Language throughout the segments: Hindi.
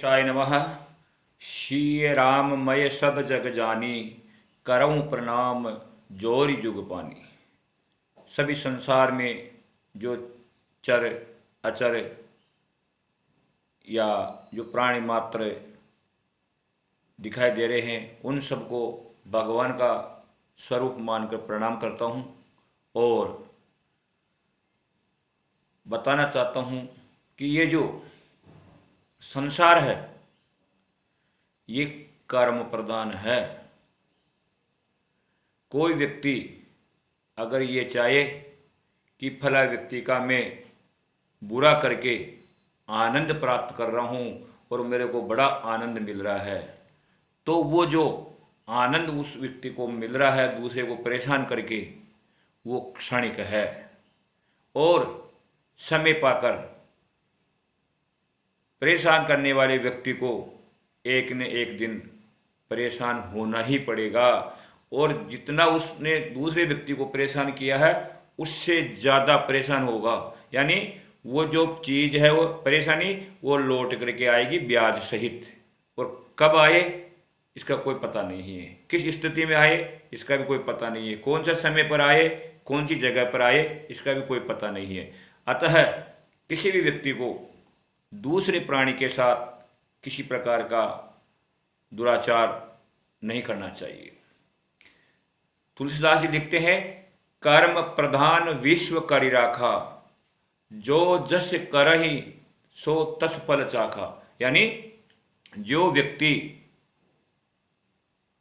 शाय नमः। श्री राम मय सब जग जानी, करऊं प्रणाम जोरी जुग पानी। सभी संसार में जो चर अचर या जो प्राणी मात्र दिखाई दे रहे हैं, उन सबको भगवान का स्वरूप मानकर प्रणाम करता हूँ और बताना चाहता हूँ कि ये जो संसार है ये कर्म प्रधान है। कोई व्यक्ति अगर ये चाहे कि फला व्यक्ति का मैं बुरा करके आनंद प्राप्त कर रहा हूँ और मेरे को बड़ा आनंद मिल रहा है, तो वो जो आनंद उस व्यक्ति को मिल रहा है दूसरे को परेशान करके, वो क्षणिक है और समय पाकर परेशान करने वाले व्यक्ति को एक न एक दिन परेशान होना ही पड़ेगा। और जितना उसने दूसरे व्यक्ति को परेशान किया है उससे ज़्यादा परेशान होगा, यानी वो जो चीज़ है वो परेशानी वो लौट करके आएगी ब्याज सहित। और कब आए इसका कोई पता नहीं है, किस स्थिति में आए इसका भी कोई पता नहीं है, कौन सा समय पर आए कौन सी जगह पर आए इसका भी कोई पता नहीं है। अतः किसी भी व्यक्ति को दूसरे प्राणी के साथ किसी प्रकार का दुराचार नहीं करना चाहिए। तुलसीदास जी लिखते हैं, कर्म प्रधान विश्व करि राखा, जो जस करहि सो तस फल चाखा। यानी जो व्यक्ति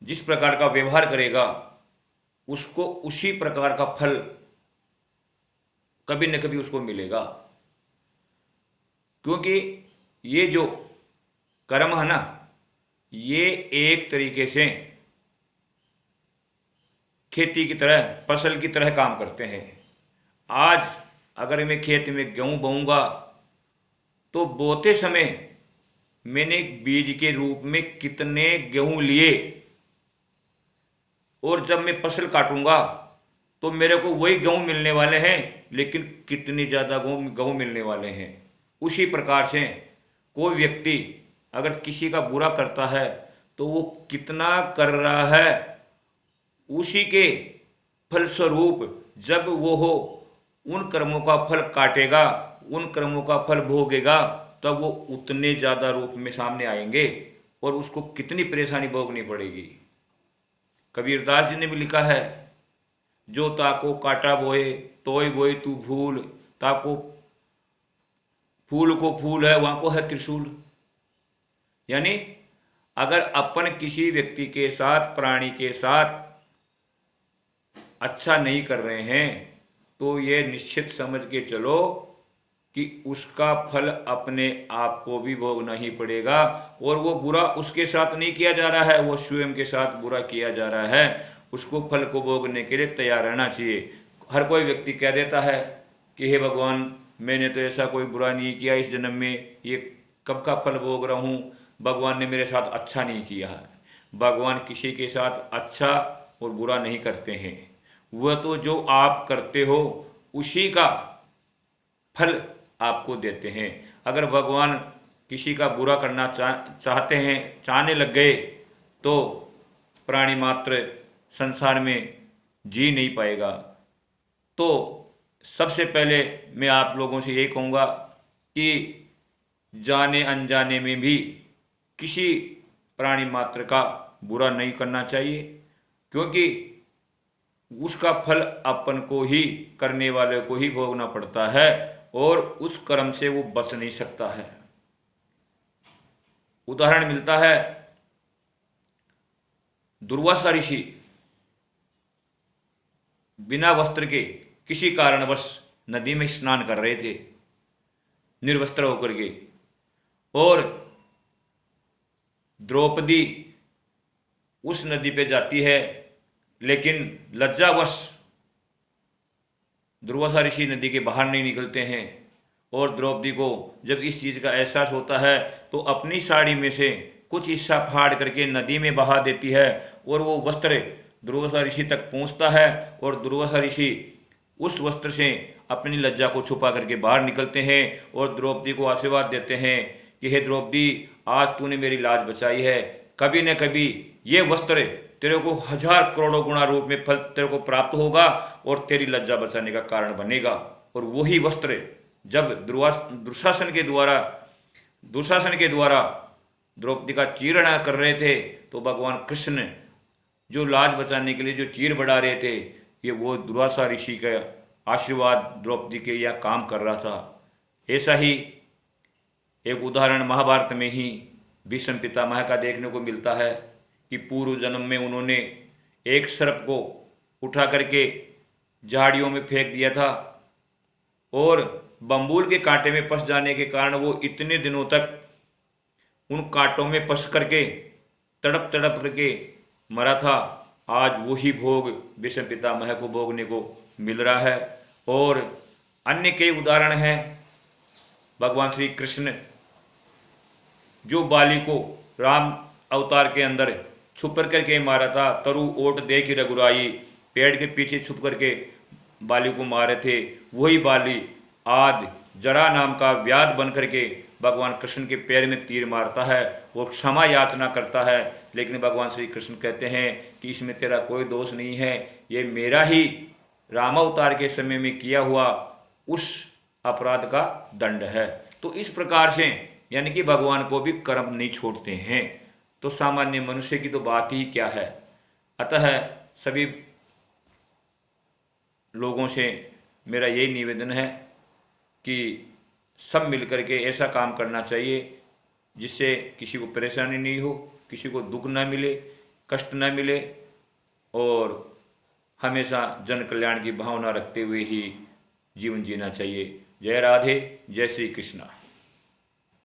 जिस प्रकार का व्यवहार करेगा उसको उसी प्रकार का फल कभी न कभी उसको मिलेगा। क्योंकि ये जो कर्म है ना, ये एक तरीके से खेती की तरह, फसल की तरह काम करते हैं। आज अगर मैं खेत में गेहूं बोऊंगा तो बोते समय मैंने बीज के रूप में कितने गेहूं लिए, और जब मैं फसल काटूंगा तो मेरे को वही गेहूं मिलने वाले हैं, लेकिन कितनी ज़्यादा गेहूं मिलने वाले हैं। उसी प्रकार से कोई व्यक्ति अगर किसी का बुरा करता है तो वो कितना कर रहा है, उसी के फलस्वरूप जब वो हो उन कर्मों का फल काटेगा, उन कर्मों का फल भोगेगा, तब वो उतने ज़्यादा रूप में सामने आएंगे और उसको कितनी परेशानी भोगनी पड़ेगी। कबीरदास जी ने भी लिखा है, जो ताको काटा बोए तोय बोए तू भूल, ताको फूल को फूल है वहां को है त्रिशूल। यानी अगर अपन किसी व्यक्ति के साथ, प्राणी के साथ अच्छा नहीं कर रहे हैं तो ये निश्चित समझ के चलो कि उसका फल अपने आप को भी भोगना ही पड़ेगा। और वो बुरा उसके साथ नहीं किया जा रहा है, वो स्वयं के साथ बुरा किया जा रहा है। उसको फल को भोगने के लिए तैयार रहना चाहिए। हर कोई व्यक्ति कह देता है कि हे भगवान, मैंने तो ऐसा कोई बुरा नहीं किया इस जन्म में, ये कब का फल भोग रहा हूँ, भगवान ने मेरे साथ अच्छा नहीं किया है। भगवान किसी के साथ अच्छा और बुरा नहीं करते हैं, वह तो जो आप करते हो उसी का फल आपको देते हैं। अगर भगवान किसी का बुरा करना चाहते हैं, चाहने लग गए, तो प्राणी मात्र संसार में जी नहीं पाएगा। तो सबसे पहले मैं आप लोगों से यही कहूँगा कि जाने अनजाने में भी किसी प्राणी मात्र का बुरा नहीं करना चाहिए, क्योंकि उसका फल अपन को ही, करने वाले को ही भोगना पड़ता है और उस कर्म से वो बच नहीं सकता है। उदाहरण मिलता है, दुर्वासा ऋषि बिना वस्त्र के किसी कारणवश नदी में स्नान कर रहे थे, निर्वस्त्र होकर के, और द्रौपदी उस नदी पे जाती है, लेकिन लज्जावश दुर्वासा ऋषि नदी के बाहर नहीं निकलते हैं। और द्रौपदी को जब इस चीज़ का एहसास होता है तो अपनी साड़ी में से कुछ हिस्सा फाड़ करके नदी में बहा देती है, और वो वस्त्र दुर्वासा ऋषि तक पहुंचता है, और दुर्वासा ऋषि उस वस्त्र से अपनी लज्जा को छुपा करके बाहर निकलते हैं और द्रौपदी को आशीर्वाद देते हैं कि हे द्रौपदी, आज तूने मेरी लाज बचाई है, कभी न कभी ये वस्त्र तेरे को 1000 करोड़ों गुणा रूप में फल तेरे को प्राप्त होगा और तेरी लज्जा बचाने का कारण बनेगा। और वही वस्त्र जब दुशासन के द्वारा द्रौपदी का चीरहरण कर रहे थे, तो भगवान कृष्ण जो लाज बचाने के लिए जो चीर बढ़ा रहे थे, ये वो दुर्वासा ऋषि का आशीर्वाद द्रौपदी के यह काम कर रहा था। ऐसा ही एक उदाहरण महाभारत में ही भीष्म पितामह का देखने को मिलता है कि पूर्व जन्म में उन्होंने एक सर्प को उठा करके झाड़ियों में फेंक दिया था और बम्बूल के कांटे में फंस जाने के कारण वो इतने दिनों तक उन कांटों में फंस करके तड़प तड़प करके मरा था। आज वही भोग भीष्म पितामह को भोगने को मिल रहा है। और अन्य कई उदाहरण हैं। भगवान श्री कृष्ण जो बाली को राम अवतार के अंदर छुप करके मारा था, तरु ओट देखी रघुराई, पेड़ के पीछे छुप करके बाली को मारे थे, वही बाली आज जरा नाम का व्याध बन करके भगवान कृष्ण के पैर में तीर मारता है और क्षमा याचना करता है। लेकिन भगवान श्री कृष्ण कहते हैं कि इसमें तेरा कोई दोष नहीं है, ये मेरा ही रामावतार के समय में किया हुआ उस अपराध का दंड है। तो इस प्रकार से यानी कि भगवान को भी कर्म नहीं छोड़ते हैं, तो सामान्य मनुष्य की तो बात ही क्या है। अतः सभी लोगों से मेरा यही निवेदन है कि सब मिलकर के ऐसा काम करना चाहिए जिससे किसी को परेशानी नहीं हो, किसी को दुख ना मिले, कष्ट ना मिले, और हमेशा जन कल्याण की भावना रखते हुए ही जीवन जीना चाहिए। जय राधे, जय श्री कृष्णा।